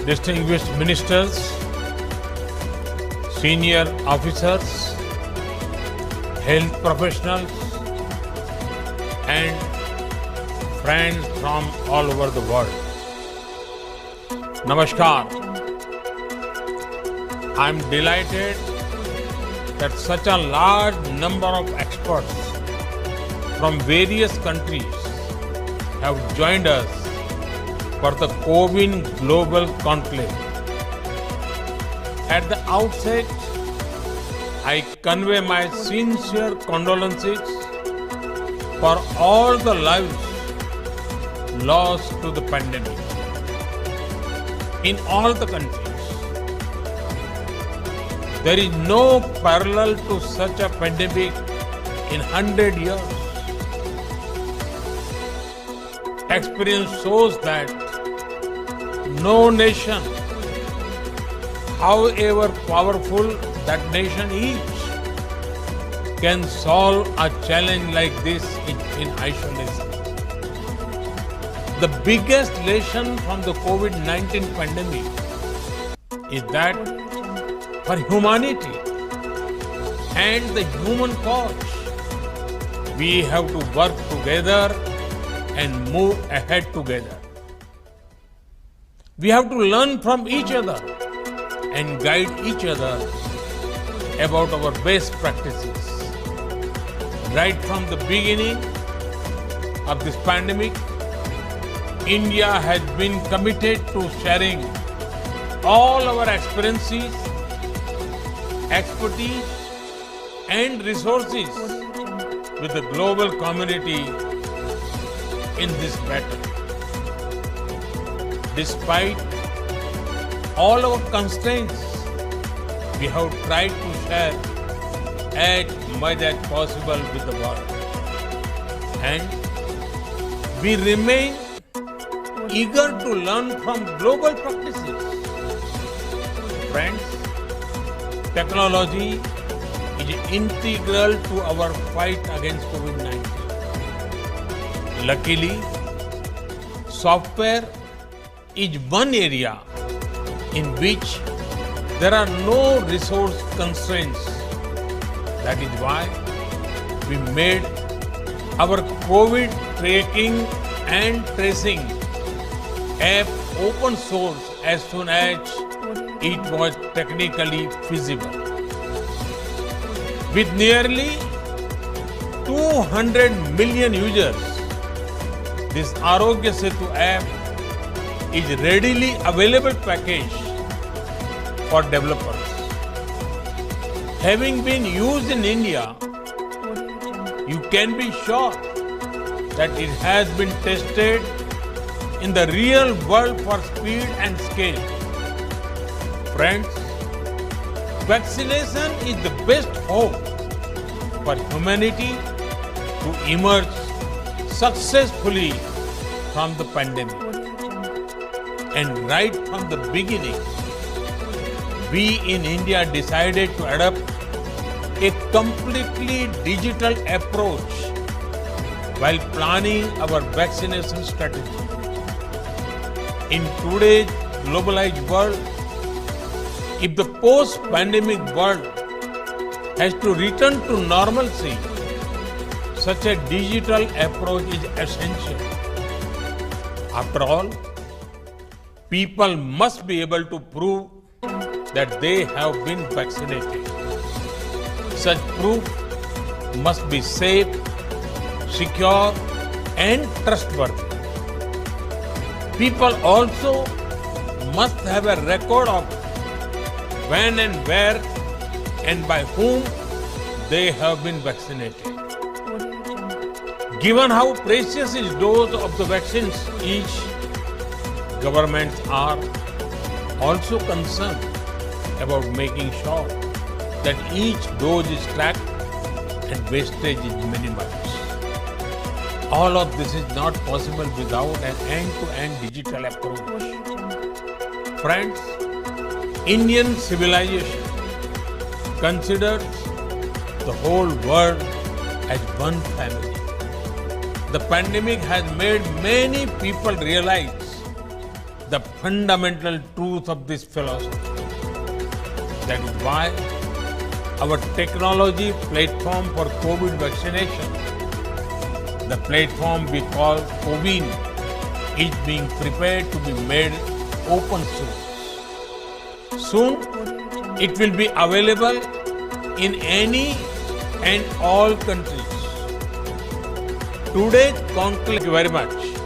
Distinguished ministers, senior officers, health professionals, and friends from all over the world. Namaskar. I am delighted that such a large number of experts from various countries have joined us for the COVID Global Conclave. At the outset, I convey my sincere condolences for all the lives lost to the pandemic in all the countries. There is no parallel to such a pandemic in 100 years. Experience shows that no nation, however powerful that nation is, can solve a challenge like this in isolation. The biggest lesson from the COVID-19 pandemic is that for humanity and the human cause, we have to work together and move ahead together. We have to learn from each other and guide each other about our best practices. Right from the beginning of this pandemic, India has been committed to sharing all our experiences, expertise, and resources with the global community in this battle. Despite all our constraints, we have tried to share as much as possible with the world. And we remain eager to learn from global practices. Friends, technology is integral to our fight against COVID-19. Luckily, software is one area in which there are no resource constraints. That is why we made our COVID tracking and tracing app open source as soon as it was technically feasible. With nearly 200 million users, this Arogya Setu app is readily available package for developers. Having been used in India, you can be sure that it has been tested in the real world for speed and scale. Friends, vaccination is the best hope for humanity to emerge successfully from the pandemic. And right from the beginning, we in India decided to adopt a completely digital approach while planning our vaccination strategy. In today's globalized world, if the post-pandemic world has to return to normalcy, such a digital approach is essential. After all, people must be able to prove that they have been vaccinated. Such proof must be safe, secure, and trustworthy. People also must have a record of when and where and by whom they have been vaccinated. Given how precious each dose of the vaccines is, governments are also concerned about making sure that each dose is tracked and wastage is minimized. All of this is not possible without an end-to-end digital approach. Friends, Indian civilization considers the whole world as one family. The pandemic has made many people realize the fundamental truth of this philosophy. That is why our technology platform for COVID vaccination, the platform we call COVIN, is being prepared to be made open source. Soon, it will be available in any and all countries. Today's conclave, thank you very much.